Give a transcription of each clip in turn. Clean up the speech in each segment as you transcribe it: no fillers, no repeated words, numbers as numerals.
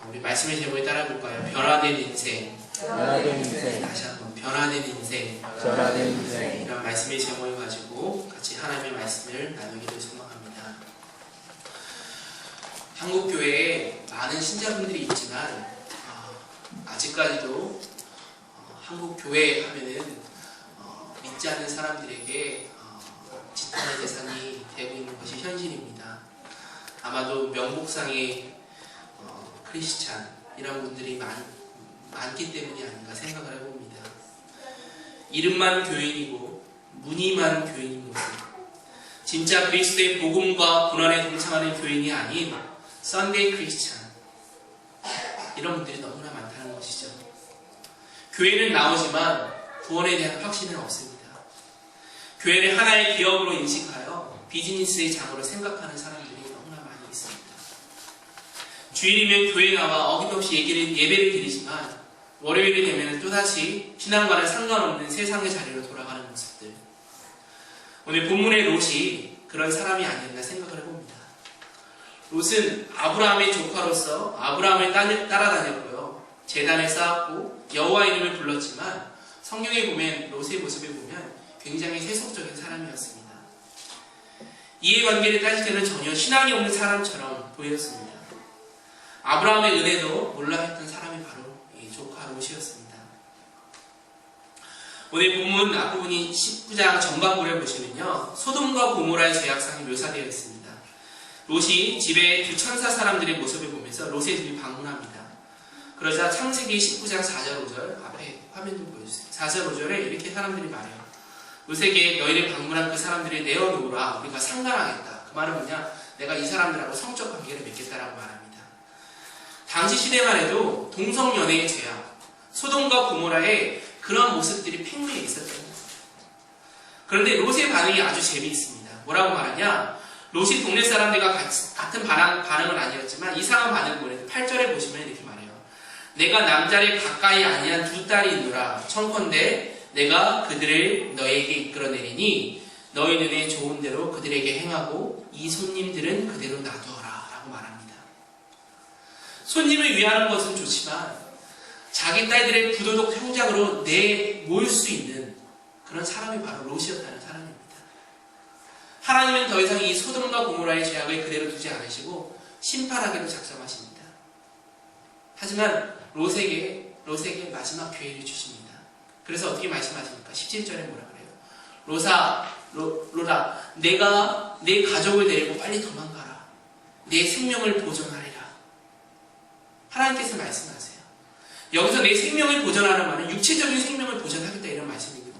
우리 말씀의 제목에 따라볼까요? 변화된 인생. 변화된 인생. 다시 한번 변화된 인생. 변화된 인생. 이런 말씀의 제목을 가지고 같이 하나님의 말씀을 나누기를 소망합니다. 한국 교회에 많은 신자분들이 있지만 아직까지도 한국 교회 하면은 믿지 않는 사람들에게 지탄의 대상이 되고 있는 것이 현실입니다. 아마도 명목상의 크리스찬 이런 분들이 많기 때문이 아닌가 생각을 해봅니다. 이름만 교인이고 무늬만 교인인 모습, 진짜 그리스도의 복음과 고난에 동참하는 교인이 아닌 썬데이 크리스찬, 이런 분들이 너무나 많다는 것이죠. 교회는 나오지만 구원에 대한 확신은 없습니다. 교회를 하나의 기업으로 인식하여 비즈니스의 장으로 생각하는 사람들이 너무나 많이 있습니다. 주일이면 교회 나와 어김없이 예배를 드리지만 월요일이 되면 또다시 신앙과는 상관없는 세상의 자리로 돌아가는 모습들. 오늘 본문의 롯이 그런 사람이 아니었나 생각을 해봅니다. 롯은 아브라함의 조카로서 아브라함을 따라다녔고요. 제단을 쌓았고 여호와 이름을 불렀지만 성경에 보면 롯의 모습을 보면 굉장히 세속적인 사람이었습니다. 이해관계를 따질 때는 전혀 신앙이 없는 사람처럼 보였습니다. 아브라함의 은혜도 몰라했던 사람이 바로 이 조카 롯이었습니다. 오늘 본문 앞부분이 19장 전반부를 보시면요, 소돔과 고모라의 죄악상이 묘사되어 있습니다. 롯이 집에 두 천사 사람들의 모습을 보면서 롯의 집이 방문합니다. 그러자 창세기 19장 4절 5절 앞에 화면 좀 보여주세요. 4절 5절에 이렇게 사람들이 말해요. 롯에게 너희를 방문한 그 사람들을 내어놓으라, 우리가 상관하겠다. 그 말은 뭐냐? 내가 이 사람들하고 성적 관계를 맺겠다라고 말합니다. 당시 시대만 해도 동성연애의 죄악, 소돔과 고모라의 그런 모습들이 팽배해 있었던 거예요. 그런데 롯의 반응이 아주 재미있습니다. 뭐라고 말하냐? 롯이 동네 사람들과 같은 반응은 아니었지만 이상한 반응을 보내서 8절에 보시면 이렇게 말해요. 내가 남자를 가까이 아니한 두 딸이 있노라. 청컨대 내가 그들을 너에게 이끌어내리니 너희 눈에 좋은 대로 그들에게 행하고 이 손님들은 그대로 놔두어라 라고 말합니다. 손님을 위하는 것은 좋지만 자기 딸들의 부도덕 형장으로 내몰 수 있는 그런 사람이 바로 롯이었다는 사람입니다. 하나님은 더 이상 이 소돔과 고모라의 죄악을 그대로 두지 않으시고 심판하기로 작정하십니다. 하지만 롯에게 마지막 기회를 주십니다. 그래서 어떻게 말씀하십니까? 17절에 뭐라 그래요? 롯아, 내가 내 가족을 데리고 빨리 도망가라. 내 생명을 보존하리라. 하나님께서 말씀하세요. 여기서 내 생명을 보존하는 말은 육체적인 생명을 보존하겠다 이런 말씀이거든요.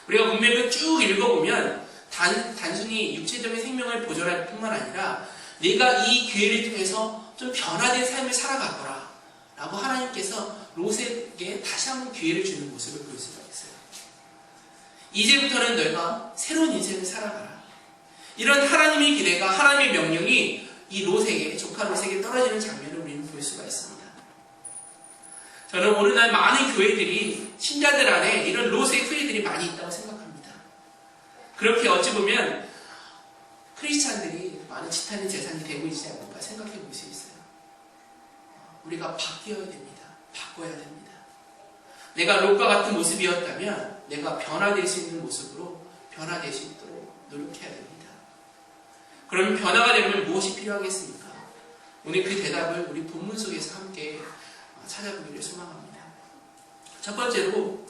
우리가 문맥을 쭉 읽어보면 단순히 육체적인 생명을 보존할 뿐만 아니라 내가 이 기회를 통해서 좀 변화된 삶을 살아가거라 라고 하나님께서 롯에게 다시 한번 기회를 주는 모습을 볼 수가 있어요. 이제부터는 너희가 새로운 인생을 살아가라. 이런 하나님의 기대가, 하나님의 명령이 이 롯에게, 조카 롯에게 떨어지는 장면을 우리는 볼 수가 있습니다. 저는 오늘날 많은 교회들이, 신자들 안에 이런 롯의 후예들이 많이 있다고 생각합니다. 그렇게 어찌 보면 크리스찬들이 많은 지탄의 재산이 되고 있지 않을까 생각해 볼 수 있어요. 우리가 바뀌어야 됩니다. 바꿔야 됩니다. 내가 롯과 같은 모습이었다면 내가 변화될 수 있는 모습으로 변화될 수 있도록 노력해야 됩니다. 그러면 변화가 되려면 무엇이 필요하겠습니까? 오늘 그 대답을 우리 본문 속에서 함께 찾아보기를 소망합니다. 첫 번째로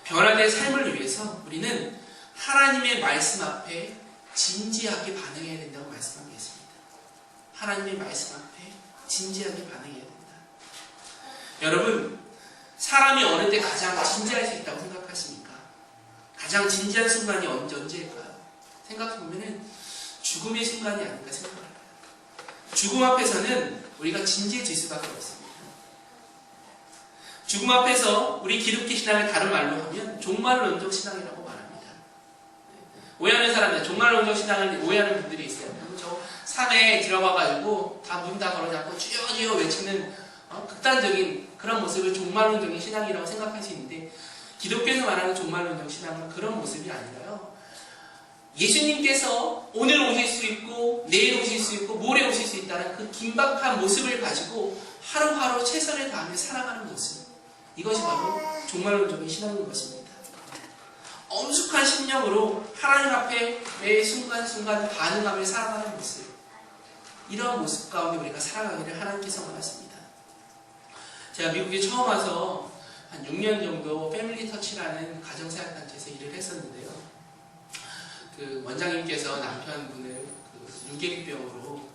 변화된 삶을 위해서 우리는 하나님의 말씀 앞에 진지하게 반응해야 된다고 말씀하겠습니다. 하나님의 말씀 앞에 진지하게 반응해야 된다. 여러분, 사람이 어느 때 가장 진지할 수 있다고 생각하십니까? 가장 진지한 순간이 언제일까요? 생각해보면 죽음의 순간이 아닐까 생각합니다. 죽음 앞에서는 우리가 진지해질 수밖에 없습니다. 죽음 앞에서 우리 기독교 신앙을 다른 말로 하면 종말론적 신앙이라고 말합니다. 오해하는 사람들, 종말론적 신앙을 오해하는 분들이 있어요. 저 산에 들어가가지고 다 문 다 걸어잡고 주여 주여 외치는 극단적인 그런 모습을 종말론적인 신앙이라고 생각할 수 있는데, 기독교에서 말하는 종말론적 신앙은 그런 모습이 아니라요, 예수님께서 오늘 오실 수 있고 내일 오실 수 있고 모레 오실 수 있다는 그 긴박한 모습을 가지고 하루하루 최선을 다하며 살아가는 모습, 이것이 바로 종말론적인 신앙인 것입니다. 엄숙한 심령으로 하나님 앞에 매 순간순간 반응하며 살아가는 모습, 이러한 모습 가운데 우리가 살아가기를 하나님께서 원하십니다. 제가 미국에 처음 와서 한 6년 정도 패밀리 터치라는 가정사역단체에서 일을 했었는데요. 그 원장님께서 남편분을 그 유계리병으로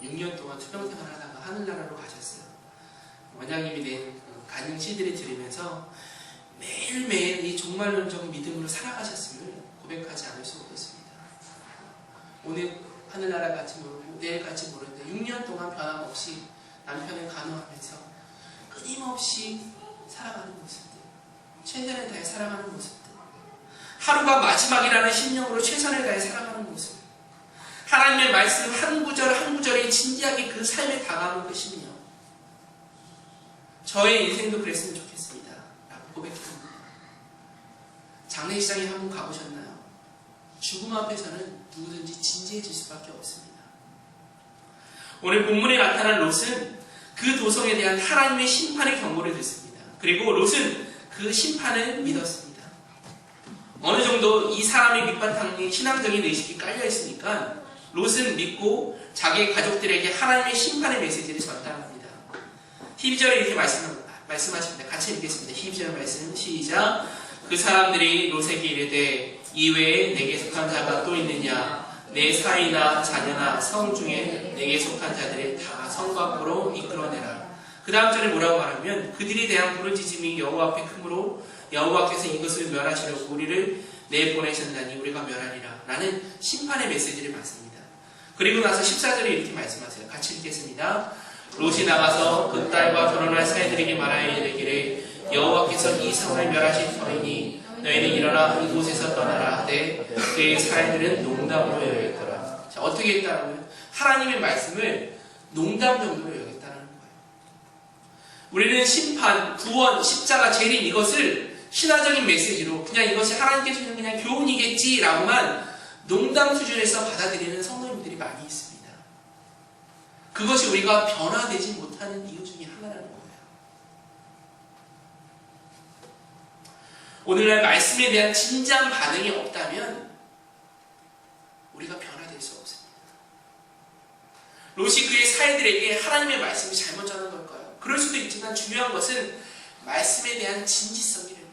6년 동안 투병생활을 하다가 하늘나라로 가셨어요. 원장님이 낸 그 간증 CD를 들으면서 매일매일 이 종말론적 믿음으로 살아가셨음을 고백하지 않을 수 없었습니다. 오늘 하늘나라 갈지 모르고 내일 갈지 모르는데 6년 동안 변함없이 남편을 간호하면서 끊임없이 살아가는 모습들, 최선을 다해 살아가는 모습들, 하루가 마지막이라는 심령으로 최선을 다해 살아가는 모습, 하나님의 말씀 한 구절 한 구절에 진지하게 그 삶에 다가가는 그 심령, 저의 인생도 그랬으면 좋겠습니다 라고 고백합니다. 장례식장에 한번 가보셨나요? 죽음 앞에서는 누구든지 진지해질 수밖에 없습니다. 오늘 본문에 나타난 롯은 그 도성에 대한 하나님의 심판의 경고를 듣습니다. 그리고 롯은 그 심판을 믿었습니다. 어느 정도 이 사람의 밑바탕에 신앙적인 의식이 깔려있으니까 롯은 믿고 자기의 가족들에게 하나님의 심판의 메시지를 전달합니다. 12절에 이렇게 말씀하십니다. 같이 읽겠습니다. 12절 말씀 시작. 그 사람들이 롯에게 이르되 이외에 내게 속한 자가 또 있느냐? 내 사이나 자녀나 성 중에 내게 속한 자들을 다 성 밖으로 이끌어내라. 그 다음 절에 뭐라고 말하면 그들이 대한 부르짖음이 여호와 앞에 크므로 여호와께서 이것을 멸하시려고 우리를 내보내셨나니 우리가 멸하리라 라는 심판의 메시지를 받습니다. 그리고 나서 14절에 이렇게 말씀하세요. 같이 읽겠습니다. 롯이 나가서 그 딸과 결혼할 사이들에게 말하여 이르기를 여호와께서 이 성을 멸하실 터이니 너희는 일어나 이곳에서 떠나라 하되 그의 사이들은 농담으로 여겼더라. 자, 어떻게 했다고요? 하나님의 말씀을 농담 정도로 여겼다는 거예요. 우리는 심판, 구원, 십자가, 재림 이것을 신화적인 메시지로 그냥 이것이 하나님께 주는 그냥 교훈이겠지라고만 농담 수준에서 받아들이는 성도님들이 많이 있습니다. 그것이 우리가 변화되지 못하는 이유 중에 하나라는 거예요. 오늘날 말씀에 대한 진지한 반응이 없다면 우리가 변화될 수 없습니다. 롯이 그의 사이들에게 하나님의 말씀을 잘못 전한 걸까요? 그럴 수도 있지만 중요한 것은 말씀에 대한 진지성이라는 거예요.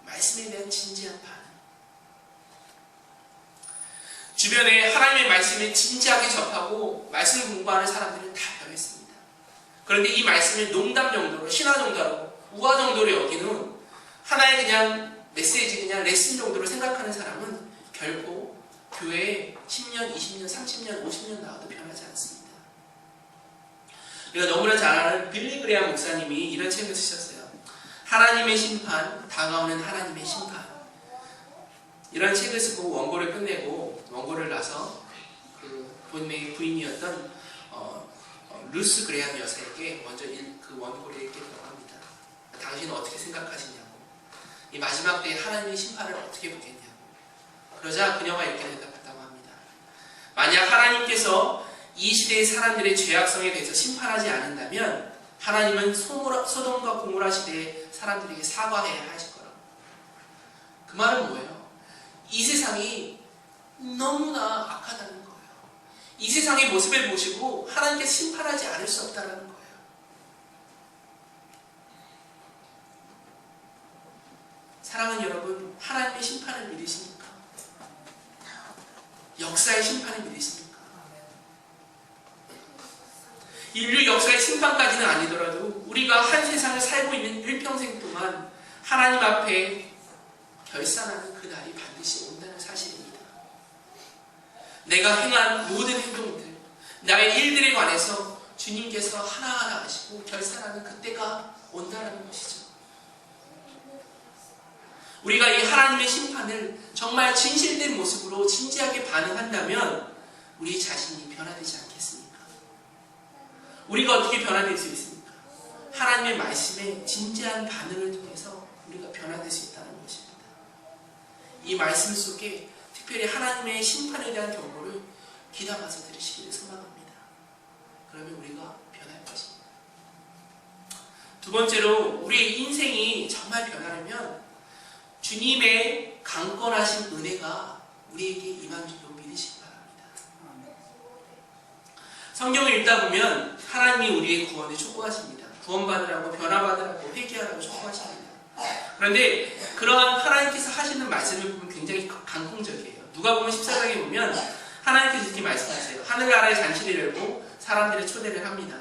말씀에 대한 진지한 반응. 주변에 하나님의 말씀을 진지하게 접하고 말씀을 공부하는 사람들은 다 변했습니다. 그런데 이 말씀을 농담 정도로, 신화 정도로, 우화 정도로 여기는 하나의 그냥 메시지, 그냥 레슨 정도로 생각하는 사람은 결코 교회에 10년, 20년, 30년, 50년 나와도 변하지 않습니다. 우리가 너무나 잘 아는 빌리 그레이엄 목사님이 이런 책을 쓰셨어요. 하나님의 심판, 다가오는 하나님의 심판. 이런 책을 쓰고 원고를 끝내고 원고를 나서 그 본인의 부인이었던 루스 그레이엄 여사에게 먼저 그 원고를 읽겠다고 합니다. 당신은 어떻게 생각하시냐고. 이 마지막 때에 하나님의 심판을 어떻게 보겠냐고. 그러자 그녀가 이렇게 대답했다고 합니다. 만약 하나님께서 이 시대의 사람들의 죄악성에 대해서 심판하지 않는다면 하나님은 소돔과 고모라 시대의 사람들에게 사과해야 하실 거라고. 그 말은 뭐예요? 이 세상이 너무나 악하다는 거예요. 이 세상의 모습을 보시고 하나님께서 심판하지 않을 수 없다는 거예요. 사랑하는 여러분, 하나님의 심판을 믿으십니까? 역사의 심판을 믿으십니까? 인류 역사의 심판까지는 아니더라도 우리가 한 세상을 살고 있는 일평생 동안 하나님 앞에 결산하는 그 날이 반드시 온다는 사실입니다. 내가 행한 모든 행동들, 나의 일들에 관해서 주님께서 하나하나 아시고 결산하는 그때가 온다는 것이죠. 우리가 이 하나님의 심판을 정말 진실된 모습으로 진지하게 반응한다면 우리 자신이 변화되지 않겠습니까? 우리가 어떻게 변화될 수 있습니까? 하나님의 말씀에 진지한 반응을 통해서 우리가 변화될 수 있다는 것입니다. 이 말씀 속에 특별히 하나님의 심판에 대한 경고를 귀담아서 들으시기를 소망합니다. 그러면 우리가 변할 것입니다. 두 번째로 우리의 인생이 정말 변하려면 주님의 강권하신 은혜가 우리에게 임한 줄로 믿으시기 바랍니다. 성경을 읽다 보면 하나님이 우리의 구원을 촉구하십니다. 구원받으라고, 변화받으라고, 회개하라고 촉구하십니다. 그런데 그러한 하나님께서 하시는 말씀을 보면 굉장히 강공적이에요. 누가복음 14장에 보면 하나님께서 이렇게 말씀하세요. 하늘나라의 잔치를 열고 사람들의 초대를 합니다.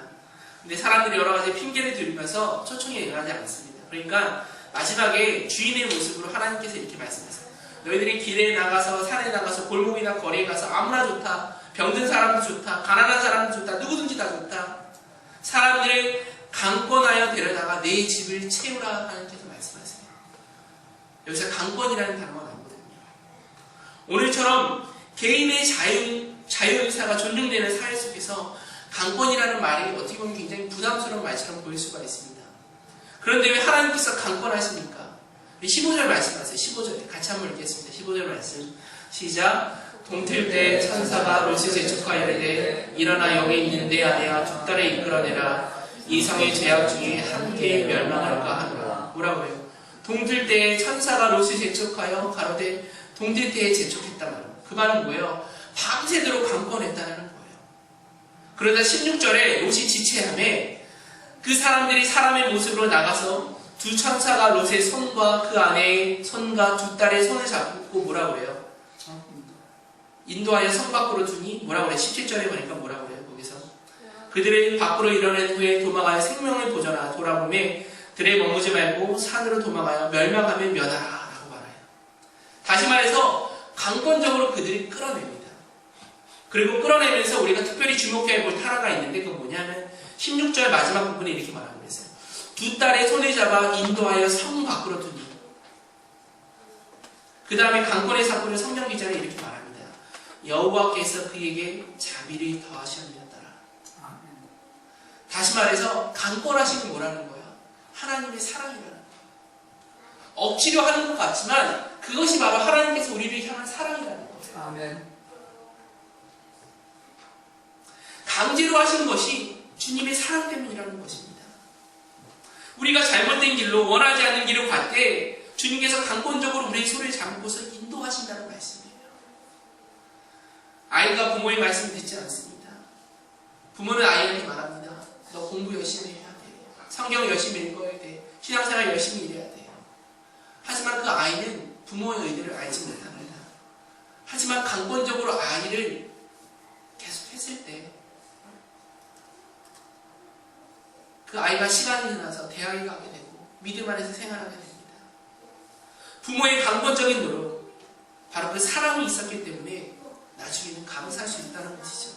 근데 사람들이 여러 가지 핑계를 들면서 초청에 응하지 않습니다. 그러니까 마지막에 주인의 모습으로 하나님께서 이렇게 말씀하세요. 너희들이 길에 나가서 산에 나가서 골목이나 거리에 가서 아무나 좋다. 병든 사람도 좋다. 가난한 사람도 좋다. 누구든지 다 좋다. 사람들을 강권하여 데려다가 내 집을 채우라 하나님께서 말씀하세요. 여기서 강권이라는 단어가 나오거든요. 오늘처럼 개인의 자유의사가 존중되는 사회 속에서 강권이라는 말이 어떻게 보면 굉장히 부담스러운 말처럼 보일 수가 있습니다. 그런데 왜 하나님께서 강권하십니까? 15절 말씀하세요. 15절 같이 한번 읽겠습니다. 15절 말씀 시작. 동틀 때 천사가 롯을 재촉하여 이르되 일어나 여기 있는 내 아내와 두 딸을 이끌어내라. 이 성의 죄악 중에 한 개의 멸망할까 하노라. 뭐라고 해요? 동틀 때에 천사가 롯을 재촉하여 가로되 동틀 때에 재촉했단 말이에요. 그 말은 뭐예요? 밤새도록 강권했다는 거예요. 그러다 16절에 롯이 지체함에 그 사람들이 사람의 모습으로 나가서 두 천사가 롯의 손과 그 아내의 손과 두 딸의 손을 잡고 뭐라고 해요? 인도하여 성 밖으로 두니 뭐라고 그래? 17절에 보니까 뭐라고 그래요? 거기서 그들을 밖으로 이뤄낸 후에 도망하여 생명을 보전하 돌아보매 들에 머무지 말고 산으로 도망하여 멸망하면 면하라 라고 말해요. 다시 말해서 강권적으로 그들이 끌어냅니다. 그리고 끌어내면서 우리가 특별히 주목해야 볼 타라가 있는데 그건 뭐냐면 16절 마지막 부분에 이렇게 말하고 있어요. 두 딸의 손을 잡아 인도하여 성 밖으로 두니. 그 다음에 강권의 사건을 성경 기자는 이렇게 말합니다. 여호와께서 그에게 자비를 더하셨느니라. 다시 말해서 강권하시는 뭐라는 거야? 하나님의 사랑이라는 거야. 억지로 하는 것 같지만 그것이 바로 하나님께서 우리를 향한 사랑이라는 거예요. 아멘. 강제로 하시는 것이 주님의 사랑 때문이라는 것입니다. 우리가 잘못된 길로 원하지 않는 길을 갈 때 주님께서 강권적으로 우리의 손을 잡고서 인도하신다는 말씀이에요. 아이가 부모의 말씀을 듣지 않습니다. 부모는 아이에게 말합니다. 너 공부 열심히 해야 돼. 성경 열심히 읽어야 돼. 신앙생활 열심히 일해야 돼. 하지만 그 아이는 부모의 의도를 알지 못합니다. 하지만 강권적으로 아이를 계속 했을 때 그 아이가 시간이 지나서 대학에 가게 되고 믿음 안에서 생활하게 됩니다. 부모의 강권적인 노력, 바로 그 사랑이 있었기 때문에 나중에는 감사할 수 있다는 것이죠.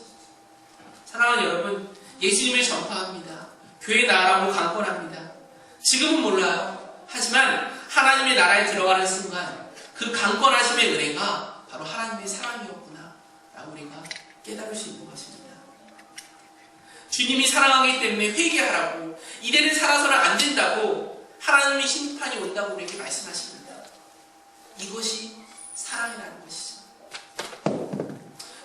사랑하는 여러분, 예수님을 전파합니다. 교회 나라고 강권합니다. 지금은 몰라요. 하지만 하나님의 나라에 들어가는 순간 그 강권하심의 은혜가 바로 하나님의 사랑이었구나 라고 우리가 깨달을 수 있는 것입니다. 주님이 사랑하기 때문에 회개하라고, 이대는 살아서는 안 된다고 하나님의 심판이 온다고 우리에게 말씀하십니다. 이것이 사랑이라는 것이죠.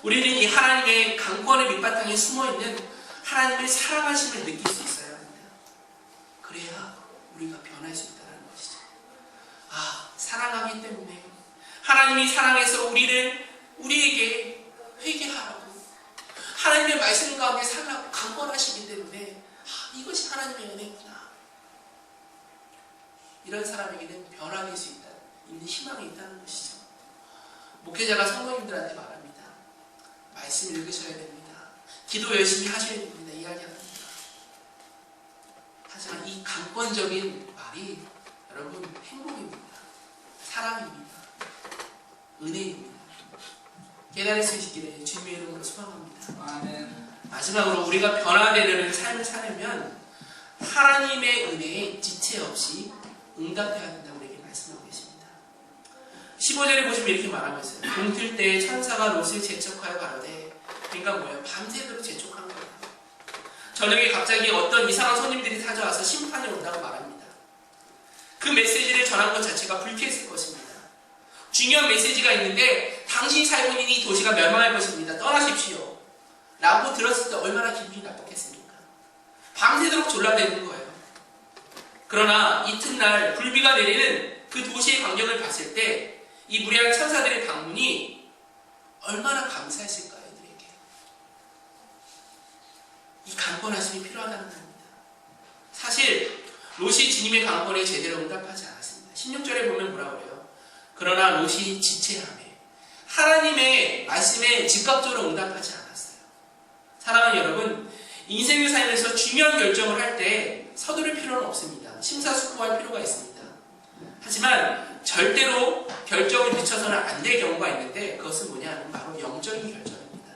우리는 이 하나님의 강권의 밑바탕에 숨어있는 하나님의 사랑하심을 느낄 수 있어야 합니다. 그래야 우리가 변할 수 있다는 것이죠. 사랑하기 때문에 하나님이 사랑해서 우리에게 회개하라고, 하나님의 말씀 가운데 살라고 강권하시기 때문에 이것이 하나님의 은혜구나. 이런 사람에게는 변화될 수 있는 희망이 있다는 것이죠. 목회자가 성도님들한테 말합니다. 말씀 읽으셔야 됩니다. 기도 열심히 하셔야 됩니다. 이야기합니다. 하지만 이 강권적인 말이 여러분 행복입니다. 사랑입니다. 은혜입니다. 깨달을 수 있기를 주님의 이름으로 소망합니다. 아멘. 마지막으로 우리가 변화되는 삶을 사려면 하나님의 은혜에 지체 없이 응답해야 된다고 우리에게 말씀하고 계십니다. 15절에 보시면 이렇게 말하고 있어요. 동틀 때에 천사가 롯을 재촉하여 가로되, 그러니까 뭐예요? 밤새도록 재촉한 거예요. 저녁에 갑자기 어떤 이상한 손님들이 찾아와서 심판이 온다고 말합니다. 그 메시지를 전한 것 자체가 불쾌했을 것입니다. 중요한 메시지가 있는데 당신이 살고 있는 이 도시가 멸망할 것입니다. 떠나십시오. 라고 들었을 때 얼마나 기분이 나빴겠습니까? 밤새도록 졸라대는 거예요. 그러나 이튿날 불비가 내리는 그 도시의 광경을 봤을 때 이 무례한 천사들의 방문이 얼마나 감사했을까요? 이들에게. 이 강권하심이 필요하다는 겁니다. 사실 롯이 주님의 강권에 제대로 응답하지 않았습니다. 16절에 보면 뭐라고 그래요? 그러나 롯이 지체하며 하나님의 말씀에 즉각적으로 응답하지 않았어요. 사랑하는 여러분, 인생을 살면서 중요한 결정을 할 때 서두를 필요는 없습니다. 심사숙고할 필요가 있습니다. 하지만 절대로 결정을 늦춰서는 안 될 경우가 있는데 그것은 뭐냐? 바로 영적인 결정입니다.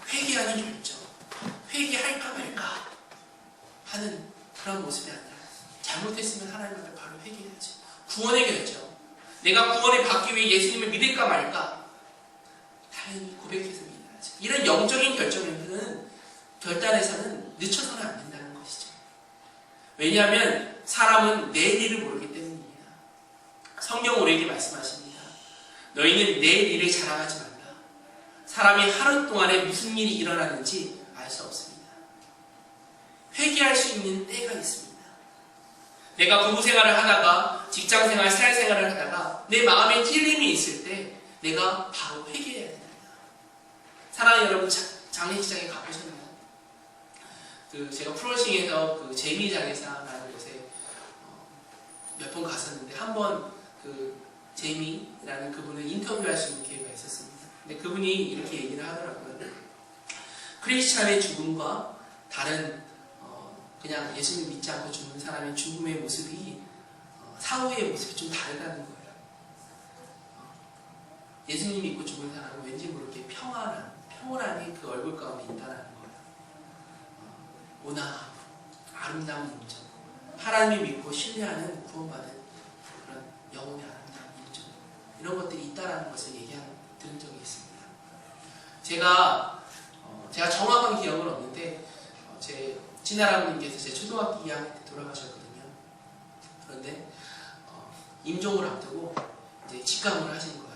회개하는 결정. 회개할까 말까 하는 그런 모습이 아니라 잘못했으면 하나님 앞에 바로 회개해야죠. 구원의 결정. 내가 구원을 받기 위해 예수님을 믿을까 말까 당연히 고백해서 믿어야죠. 이런 영적인 결단에서는 늦춰서는 안 된다는 것이죠. 왜냐하면 사람은 내일 일을 모르기 때문입니다. 성경 우리에게 말씀하십니다. 너희는 내일 일을 자랑하지 말라. 사람이 하루 동안에 무슨 일이 일어나는지 알 수 없습니다. 회개할 수 있는 때가 있습니다. 내가 부부생활을 하다가 직장생활, 사회생활을 하다가 내 마음에 찔림이 있을 때 내가 바로 회개해야 됩니다. 사랑하는 여러분, 장례식장에 가보셨나요? 제가 프로싱에서 제이미 장례사라는 곳에 몇 번 갔었는데 한 번 제이미라는 그분을 인터뷰할 수 있는 기회가 있었습니다. 근데 그분이 이렇게 얘기를 하더라고요. 크리스찬의 죽음과 다른 그냥 예수님 믿지 않고 죽는 사람의 죽음의 모습이 사후의 모습이 좀 다르다는 거예요. 예수님 믿고 죽은 사람은 왠지 모르게 평온함이 그 얼굴 가운데 있다는 거예요. 온화함, 아름다운 인정, 하나님이 믿고 신뢰하는 구원받은 그런 영혼의 아름다운 인정, 이런 것들이 있다는 것을 들은 적이 있습니다. 제가 정확한 기억은 없는데 제 친할아버님께서 제 초등학교 2학년 때 돌아가셨거든요. 그런데 임종을 앞두고 이제 직감을 하시는 거예요.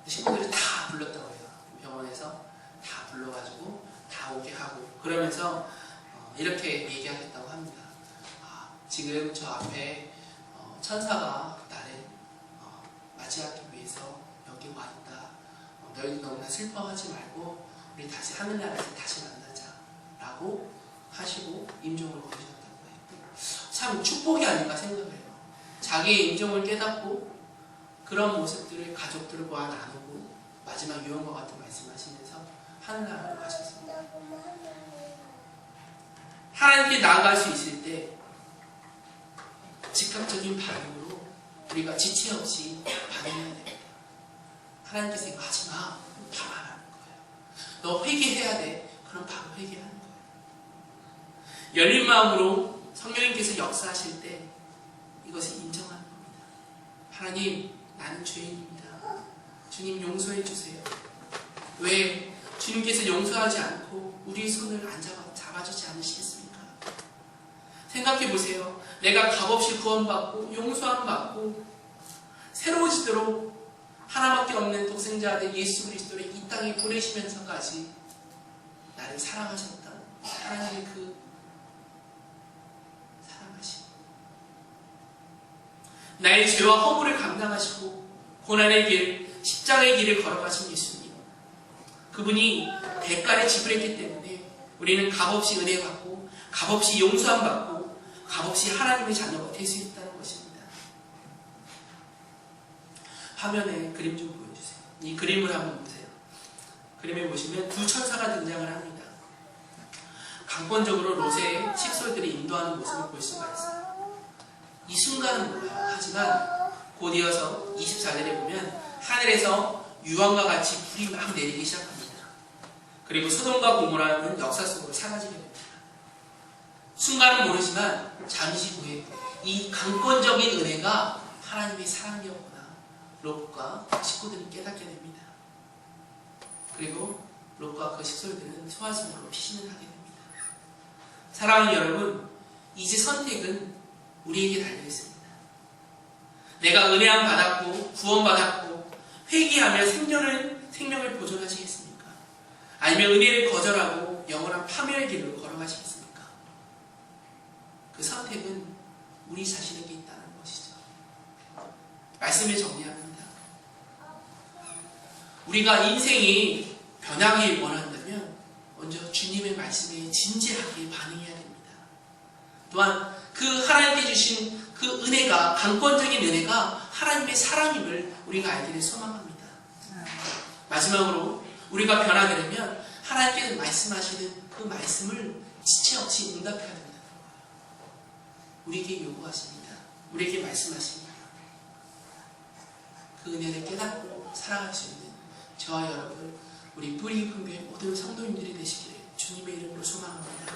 친구들이 다 불렀다고 해요. 병원에서 다 불러가지고 다 오게 하고 그러면서 이렇게 얘기하겠다고 합니다. 지금 저 앞에 천사가 나를 맞이하기 위해서 여기 와 있다. 너희도 너무나 슬퍼하지 말고 우리 다시 하늘나라에서 다시 만나자 라고 하시고 임종을 거두셨다고 해요. 참 축복이 아닌가 생각을 해요. 자기의 임종을 깨닫고 그런 모습들을 가족들과 나누고 마지막 유언과 같은 말씀하시면서 하늘나라로 가셨습니다. 하나님께 나아갈 수 있을 때 즉각적인 반응으로 우리가 지체 없이 반응해야 됩니다. 하나님께서 이거 하지마, 바로 하라는 거예요. 너 회개해야 돼, 그럼 바로 회개하는 거예요. 열린 마음으로 성령님께서 역사하실 때 이것을 인정하는 겁니다. 하나님, 나는 죄인입니다. 주님 용서해 주세요. 왜 주님께서 용서하지 않고 우리의 손을 안 잡아주지 않으시겠습니까? 생각해 보세요. 내가 값없이 구원받고 용서함 받고 새로워지도록 하나밖에 없는 독생자 아들 예수 그리스도를 이 땅에 보내시면서까지 나를 사랑하셨다. 하나님의 그 사랑하심, 나의 죄와 허물을 감당하시고 고난의 길, 십자가의 길을 걸어가신 예수님, 그분이 대가를 지불했기 때문에 우리는 값없이 은혜 받고 값없이 용서함 받고 값없이 하나님의 자녀가 될 수 있다는 것입니다. 화면에 그림 좀 보여주세요. 이 그림을 한번 보세요. 그림에 보시면 두 천사가 등장을 합니다. 강권적으로 롯의 식솔들이 인도하는 모습을 볼 수가 있어요. 이 순간은 몰라요. 하지만 곧 이어서 24절에 보면 하늘에서 유황과 같이 불이 막 내리기 시작합니다. 그리고 소돔과 고모라는 역사 속으로 사라지게 됩니다. 순간은 모르지만 잠시 후에 이 강권적인 은혜가 하나님의 사랑이었구나 롯과 식구들이 깨닫게 됩니다. 그리고 롯과 그 식솔들은 소환성으로 피신을 하게 됩니다. 사랑하는 여러분, 이제 선택은 우리에게 달려있습니다. 내가 은혜함 받았고 구원받았고 회개하며 생명을 보존하시겠습니까? 아니면 은혜를 거절하고 영원한 파멸의 길로 걸어가시겠습니까? 그 선택은 우리 자신에게 있다는 것이죠. 말씀을 정리합니다. 우리가 인생이 변하길 원한다면 먼저 주님의 말씀에 진지하게 반응해야 됩니다. 또한 그 하나님께 주신 그 은혜가, 강권적인 은혜가 하나님의 사랑임을 우리가 알기를 소망합니다. 마지막으로 우리가 변하게 되면 하나님께서 말씀하시는 그 말씀을 지체 없이 응답해야 됩니다. 우리에게 요구하십니다. 우리에게 말씀하십니다. 그 은혜를 깨닫고 살아갈 수 있는 저와 여러분, 우리 뿌리 교회 모든 성도님들이 되시기를 주님의 이름으로 소망합니다.